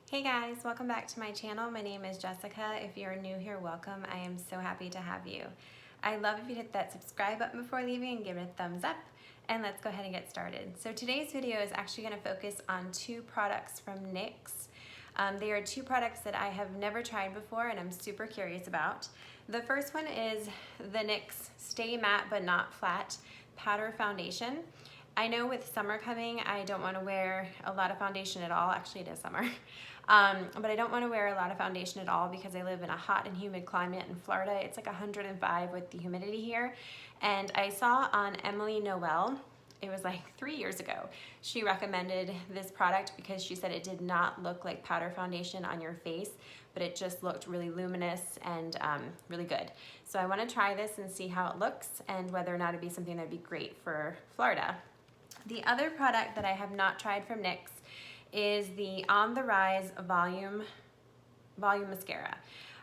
Hey guys, welcome back to my channel. My name is Jessica. If you're new here, welcome. I am so happy to have you. I'd love if you'd hit that subscribe button before leaving and give it a thumbs up. And let's go ahead and get started. So today's video is actually going to focus on two products from NYX. They are two products that I have never tried before and I'm super curious about. The first one is the NYX Stay Matte But Not Flat Powder Foundation. I know with summer coming, I don't want to wear a lot of foundation at all. Actually, it is summer. But I don't want to wear a lot of foundation at all because I live in a hot and humid climate in Florida. It's like 105 with the humidity here. And I saw on Emily Noel, it was like 3 years ago, she recommended this product because she said it did not look like powder foundation on your face, but it just looked really luminous and really good. So I want to try this and see how it looks and whether or not it'd be something that'd be great for Florida. The other product that I have not tried from NYX is the On the Rise Volume Mascara.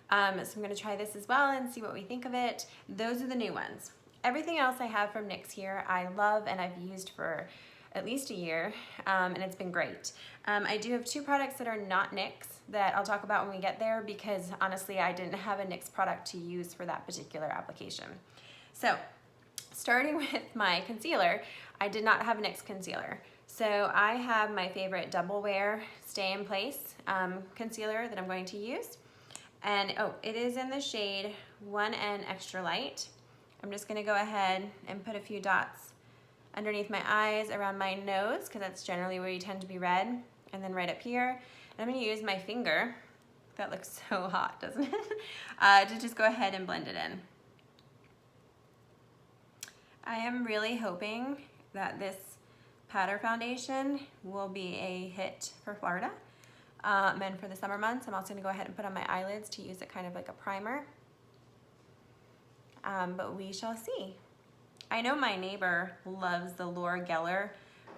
So I'm going to try this as well and see what we think of it. Those are the new ones. Everything else I have from NYX here I love and I've used for at least a year and it's been great. I do have two products that are not NYX that I'll talk about when we get there because honestly I didn't have a NYX product to use for that particular application. So starting with my concealer, I did not have a NYX concealer. So I have my favorite Double Wear Stay in Place concealer that I'm going to use. And it is in the shade 1N Extra Light. I'm just gonna go ahead and put a few dots underneath my eyes, around my nose, because that's generally where you tend to be red, and then right up here. And I'm gonna use my finger, that looks so hot, doesn't it? To just go ahead and blend it in. I am really hoping that this powder foundation will be a hit for Florida and for the summer months. I'm also going to go ahead and put on my eyelids to use it kind of like a primer. But we shall see. I know my neighbor loves the Laura Geller,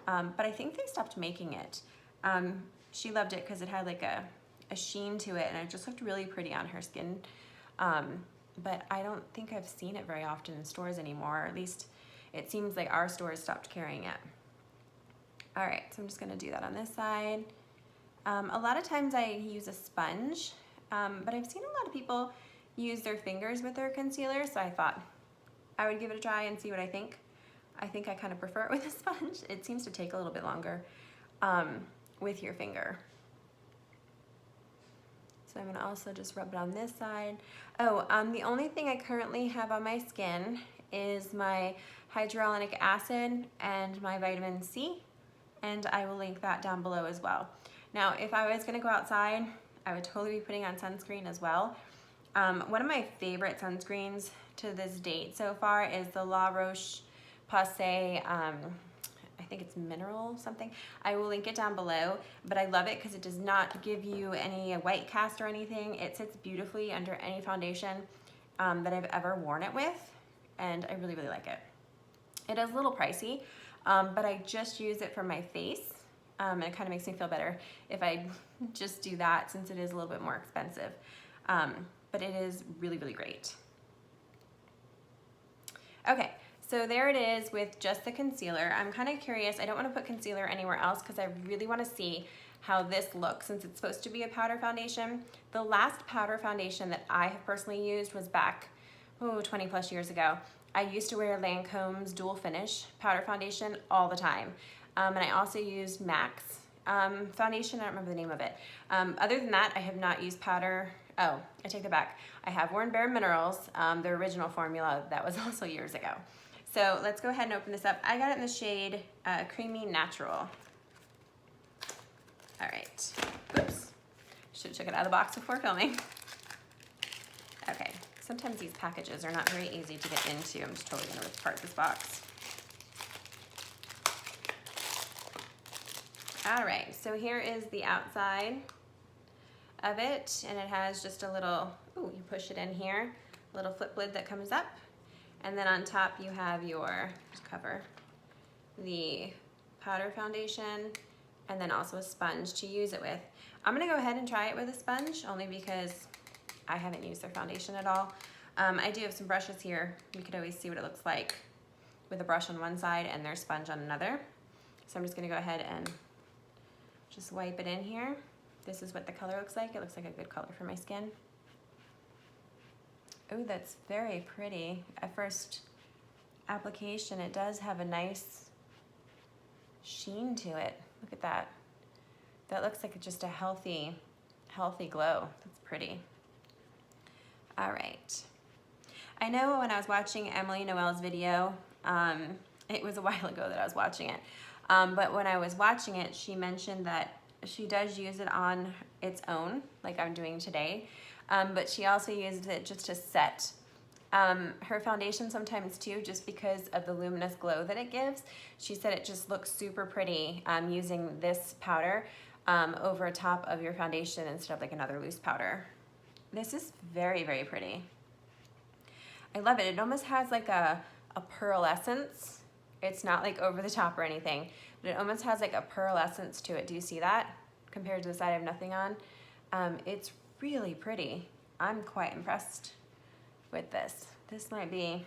but I think they stopped making it. She loved it because it had like a sheen to it and it just looked really pretty on her skin. But I don't think I've seen it very often in stores anymore, or at least it seems like our stores stopped carrying it. All right, so I'm just gonna do that on this side. A lot of times I use a sponge, but I've seen a lot of people use their fingers with their concealer, so I thought I would give it a try and see what I think. I think I kind of prefer it with a sponge. It seems to take a little bit longer with your finger. So I'm gonna also just rub it on this side. The only thing I currently have on my skin is my hyaluronic acid and my vitamin C, and I will link that down below as well. Now, if I was gonna go outside, I would totally be putting on sunscreen as well. One of my favorite sunscreens to this date so far is the La Roche-Posay, I think it's mineral something. I will link it down below, but I love it because it does not give you any white cast or anything. It sits beautifully under any foundation that I've ever worn it with, and I really, really like it. It is a little pricey, but I just use it for my face, and it kind of makes me feel better if I just do that since it is a little bit more expensive. But it is really, really great. Okay, so there it is with just the concealer. I'm kind of curious. I don't want to put concealer anywhere else because I really want to see how this looks since it's supposed to be a powder foundation. The last powder foundation that I have personally used was back 20 plus years ago. I used to wear Lancome's Dual Finish powder foundation all the time. And I also used MAC's foundation. I don't remember the name of it. Other than that, I have not used powder. Oh, I take that back. I have worn Bare Minerals, their original formula. That was also years ago. So let's go ahead and open this up. I got it in the shade Creamy Natural. All right. Oops. Should have took it out of the box before filming. Okay. Sometimes these packages are not very easy to get into. I'm just totally going to rip apart this box. All right, so here is the outside of it, and it has just a little, you push it in here, a little flip lid that comes up, and then on top you have your cover, the powder foundation, and then also a sponge to use it with. I'm gonna go ahead and try it with a sponge, only because I haven't used their foundation at all. I do have some brushes here. We could always see what it looks like with a brush on one side and their sponge on another. So I'm just gonna go ahead and just wipe it in here. this is what the color looks like. It looks like a good color for my skin. Oh, that's very pretty. At first application, it does have a nice sheen to it. Look at that. That looks like just a healthy glow. That's pretty. All right. I know when I was watching Emily Noel's video, it was a while ago that I was watching it, but when I was watching it, she mentioned that she does use it on its own, like I'm doing today, but she also uses it just to set her foundation sometimes too, just because of the luminous glow that it gives. She said it just looks super pretty using this powder over top of your foundation instead of like another loose powder. This is very, very pretty. I love it. It almost has like a pearlescence. It's not like over the top or anything, but it almost has like a pearlescence to it. Do you see that? Compared to the side I have nothing on. It's really pretty. I'm quite impressed with this. This might be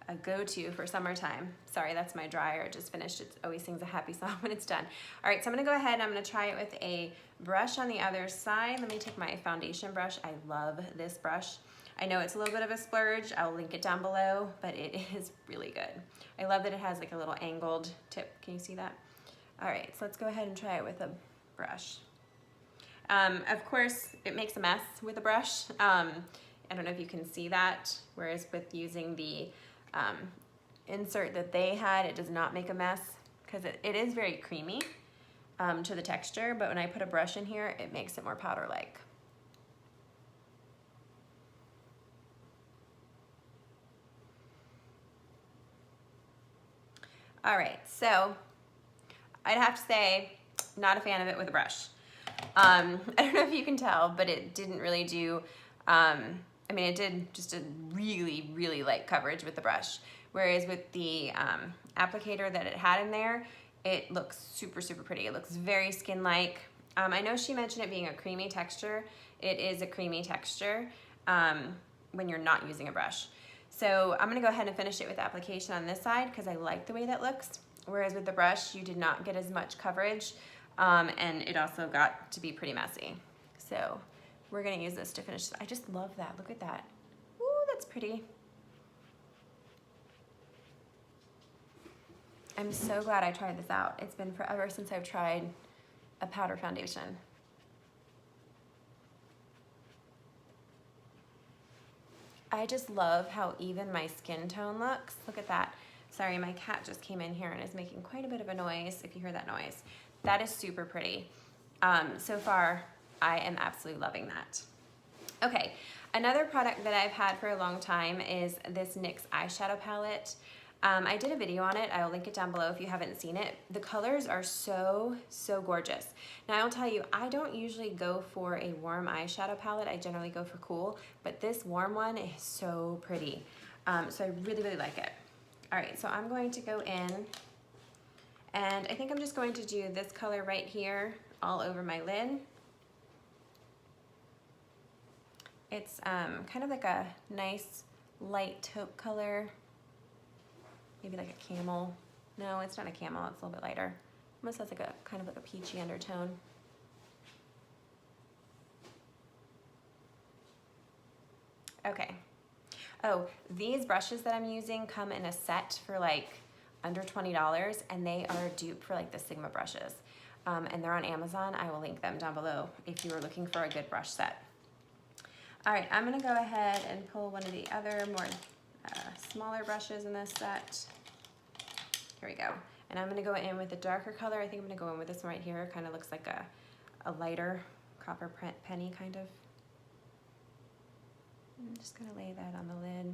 a go-to for summertime. Sorry, that's my dryer. It just finished. It always sings a happy song when it's done. All right, so I'm gonna go ahead and I'm gonna try it with a brush on the other side. Let me take my foundation brush. I love this brush. I know it's a little bit of a splurge. I'll link it down below, but it is really good. I love that it has like a little angled tip. Can you see that? All right, so let's go ahead and try it with a brush. Of course, it makes a mess with a brush. I don't know if you can see that, whereas with using the insert that they had, it does not make a mess because it is very creamy to the texture, but when I put a brush in here, it makes it more powder-like. All right, so I'd have to say, not a fan of it with a brush. I don't know if you can tell, but it didn't really do, I mean, it did just a really, really light coverage with the brush. Whereas with the applicator that it had in there, it looks super, super pretty. It looks very skin-like. I know she mentioned it being a creamy texture. It is a creamy texture when you're not using a brush. So I'm gonna go ahead and finish it with application on this side because I like the way that looks. Whereas with the brush, you did not get as much coverage and it also got to be pretty messy. So we're gonna use this to finish. I just love that, look at that. Ooh, that's pretty. I'm so glad I tried this out. It's been forever since I've tried a powder foundation. I just love how even my skin tone looks. Look at that. Sorry, my cat just came in here and is making quite a bit of a noise, if you hear that noise. That is super pretty. So far, I am absolutely loving that. Okay, another product that I've had for a long time is this NYX eyeshadow palette. I did a video on it. I'll link it down below if you haven't seen it. The colors are so, so gorgeous. Now I'll tell you, I don't usually go for a warm eyeshadow palette. I generally go for cool, but this warm one is so pretty. So I really, really like it. All right, so I'm going to go in and I think I'm just going to do this color right here all over my lid. It's kind of like a nice light taupe color. Maybe like a camel. No, it's not a camel, it's a little bit lighter. Almost has like a kind of like a peachy undertone. Okay. Oh, these brushes that I'm using come in a set for like under $20 and they are a dupe for like the Sigma brushes. And they're on Amazon. I will link them down below if you are looking for a good brush set. All right, I'm gonna go ahead and pull one of the other more smaller brushes in this set. Here we go. And I'm gonna go in with a darker color. I think I'm gonna go in with this one right here. Kind of looks like a lighter copper penny kind of. I'm just gonna lay that on the lid.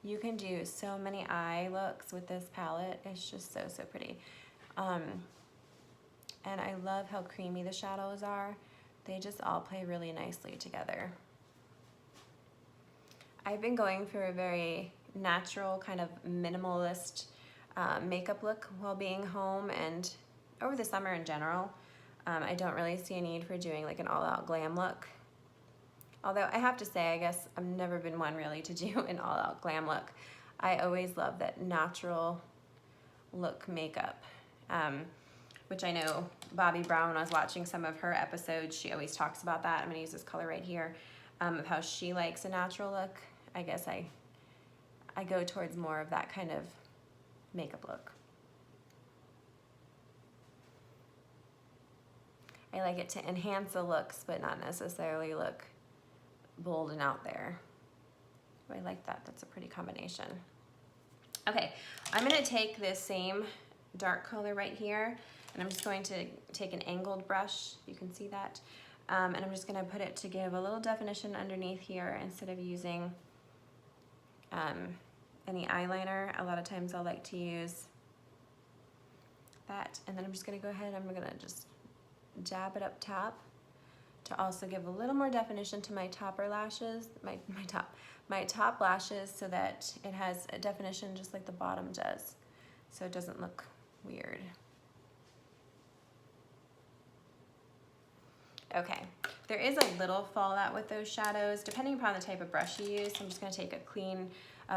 You can do so many eye looks with this palette. It's just so, so pretty. And I love how creamy the shadows are. They just all play really nicely together. I've been going for a very natural kind of minimalist makeup look while being home and over the summer in general. I don't really see a need for doing like an all-out glam look. Although I have to say, I guess I've never been one really to do an all-out glam look. I always love that natural look makeup, which I know Bobbi Brown, when I was watching some of her episodes, she always talks about that. I'm gonna use this color right here, of how she likes a natural look. I guess I go towards more of that kind of makeup look. I like it to enhance the looks, but not necessarily look bold and out there. I like that. That's a pretty combination. Okay, I'm gonna take this same dark color right here, and I'm just going to take an angled brush. You can see that. And I'm just gonna put it to give a little definition underneath here instead of using any eyeliner. A lot of times I'll like to use that. And then I'm just gonna go ahead, I'm gonna just dab it up top to also give a little more definition to my topper lashes, my top lashes, so that it has a definition just like the bottom does, so it doesn't look weird. Okay, there is a little fallout with those shadows depending upon the type of brush you use. So I'm just gonna take a clean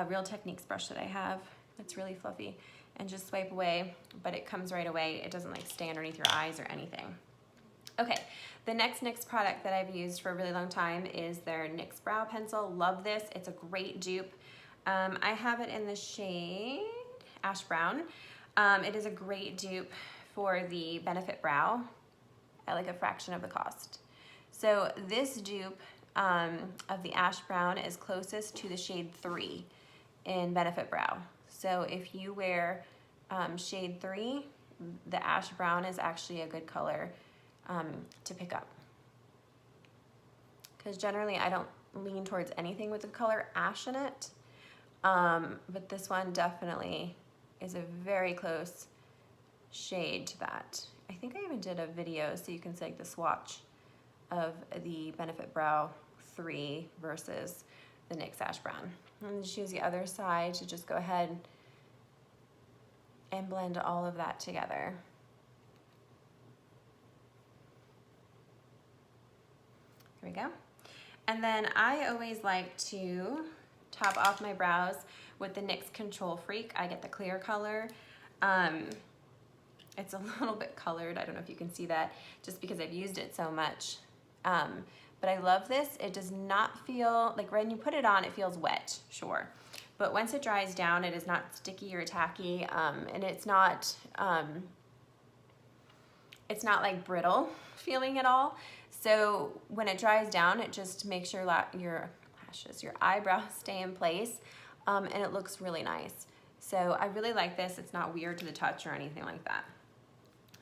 Real Techniques brush that I have. It's really fluffy, and just swipe away, but it comes right away. It doesn't like stay underneath your eyes or anything. Okay, the next NYX product that I've used for a really long time is their NYX Brow Pencil. Love this, it's a great dupe. I have it in the shade Ash Brown. It is a great dupe for the Benefit Brow at like a fraction of the cost. So this dupe of the Ash Brown is closest to the shade 3 in Benefit Brow. So if you wear shade 3, the Ash Brown is actually a good color to pick up. Because generally I don't lean towards anything with the color ash in it, but this one definitely is a very close shade to that. I think I even did a video so you can see like the swatch of the Benefit Brow 3 versus the NYX Ash Brown. And just use the other side to just go ahead and blend all of that together. Here we go. And then I always like to top off my brows with the NYX Control Freak. I get the clear color. It's a little bit colored. I don't know if you can see that just because I've used it so much. But I love this. It does not feel, like when you put it on, it feels wet, sure. But once it dries down, it is not sticky or tacky, and it's not like brittle feeling at all. So when it dries down, it just makes your lashes, your eyebrows stay in place, and it looks really nice. So I really like this. It's not weird to the touch or anything like that.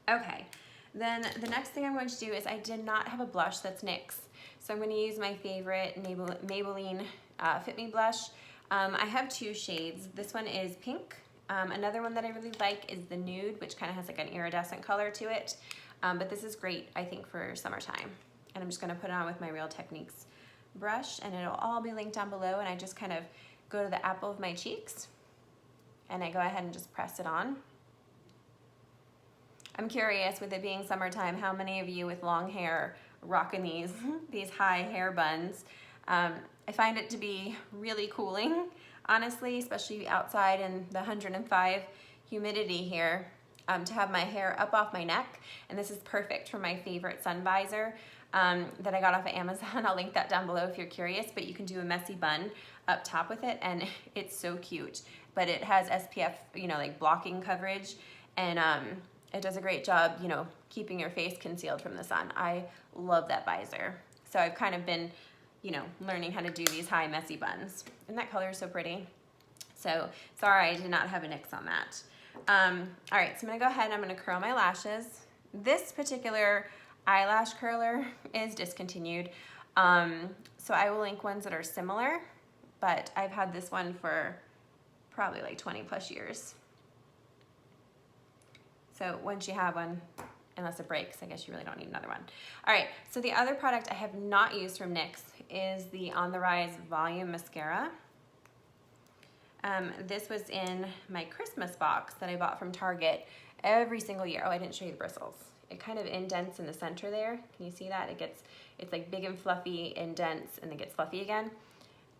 Okay, then the next thing I'm going to do is I did not have a blush that's NYX. So I'm going to use my favorite Maybelline Fit Me blush. I have two shades. This one is pink. Another one that I really like is the nude, which kind of has like an iridescent color to it. But this is great, I think, for summertime. And I'm just going to put it on with my Real Techniques brush, and it'll all be linked down below. And I just kind of go to the apple of my cheeks, and I go ahead and just press it on. I'm curious, with it being summertime, how many of you with long hair rocking these high hair buns? I find it to be really cooling, honestly, especially outside in the 105 humidity here, to have my hair up off my neck. And this is perfect for my favorite sun visor that I got off of Amazon. I'll link that down below if you're curious, but you can do a messy bun up top with it, and it's so cute. But it has SPF, like blocking coverage, and it does a great job, keeping your face concealed from the sun. I love that visor. So I've kind of been, learning how to do these high messy buns. And that color is so pretty. So sorry, I did not have a NYX on that. All right, so I'm gonna go ahead and I'm gonna curl my lashes. This particular eyelash curler is discontinued. So I will link ones that are similar, but I've had this one for probably like 20 plus years. So once you have one, unless it breaks, I guess you really don't need another one. All right, so the other product I have not used from NYX is the On The Rise Volume Mascara. This was in my Christmas box that I bought from Target every single year. Oh, I didn't show you the bristles. It kind of indents in the center there. Can you see that? It's like big and fluffy, indents, and then gets fluffy again.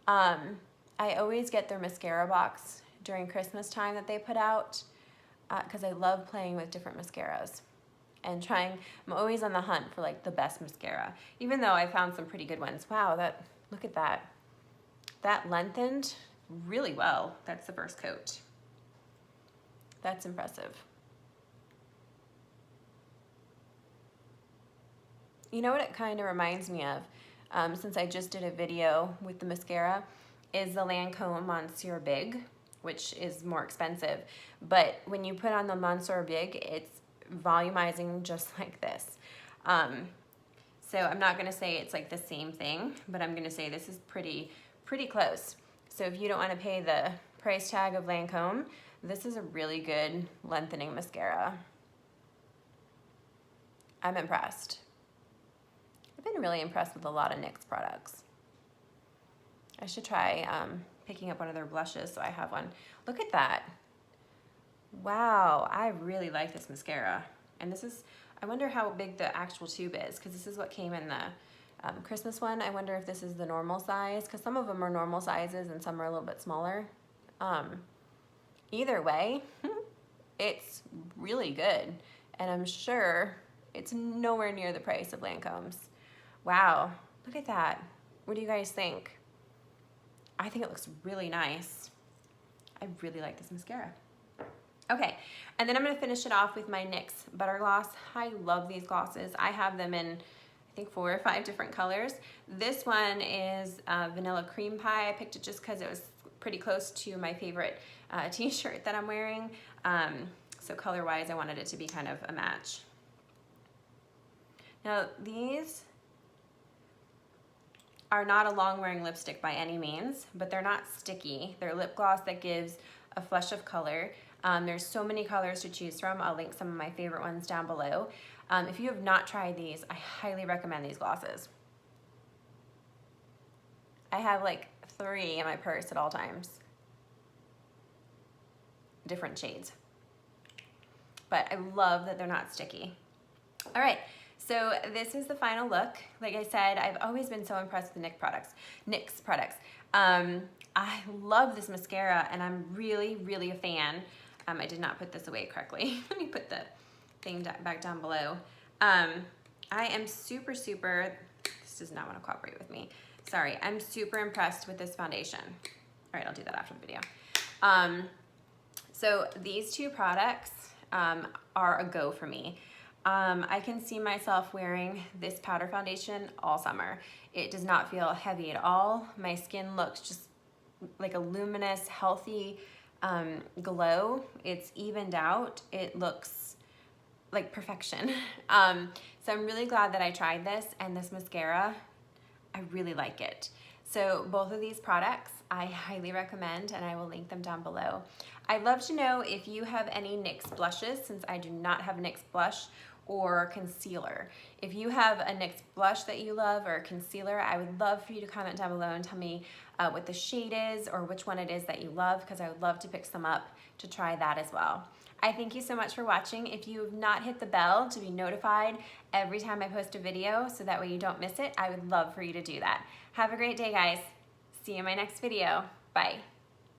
I always get their mascara box during Christmas time that they put out. because I love playing with different mascaras and trying. I'm always on the hunt for like the best mascara, even though I found some pretty good ones. Wow, look at that. That lengthened really well. That's the first coat. That's impressive. You know what it kind of reminds me of, since I just did a video with the mascara, is the Lancome Monsieur Big, which is more expensive. But when you put on the Monsieur Big, it's volumizing just like this. So I'm not gonna say it's like the same thing, but I'm gonna say this is pretty close. So if you don't wanna pay the price tag of Lancome, this is a really good lengthening mascara. I'm impressed. I've been really impressed with a lot of NYX products. I should try picking up one of their blushes so I have one. Look at that. Wow, I really like this mascara. And this is, I wonder how big the actual tube is, because this is what came in the Christmas one. I wonder if this is the normal size, because some of them are normal sizes and some are a little bit smaller. Either way, it's really good. And I'm sure it's nowhere near the price of Lancome's. Wow, look at that. What do you guys think? I think it looks really nice. I really like this mascara. Okay, and then I'm gonna finish it off with my NYX Butter Gloss. I love these glosses. I have them in, I think 4 or 5 different colors. This one is Vanilla Cream Pie. I picked it just because it was pretty close to my favorite t-shirt that I'm wearing. So color-wise, I wanted it to be kind of a match. Now these are not a long-wearing lipstick by any means, but they're not sticky. They're lip gloss that gives a flush of color. There's so many colors to choose from. I'll link some of my favorite ones down below. If you have not tried these, I highly recommend these glosses. I have like 3 in my purse at all times. Different shades. But I love that they're not sticky. All right. So this is the final look. Like I said, I've always been so impressed with the NYX products. I love this mascara and I'm really a fan. I did not put this away correctly. Let me put the thing back down below. I am super, this does not want to cooperate with me. Sorry, I'm super impressed with this foundation. All right, I'll do that after the video. So these 2 products are a go for me. I can see myself wearing this powder foundation all summer. It does not feel heavy at all. My skin looks just like a luminous, healthy glow. It's evened out. It looks like perfection. So I'm really glad that I tried this, and this mascara, I really like it. So both of these products I highly recommend, and I will link them down below. I'd love to know if you have any NYX blushes, since I do not have a NYX blush or concealer. If you have a NYX blush that you love or a concealer, I would love for you to comment down below and tell me what the shade is or which one it is that you love, because I would love to pick some up to try that as well. I thank you so much for watching. If you have not hit the bell to be notified every time I post a video so that way you don't miss it, I would love for you to do that. Have a great day, guys. See you in my next video. Bye.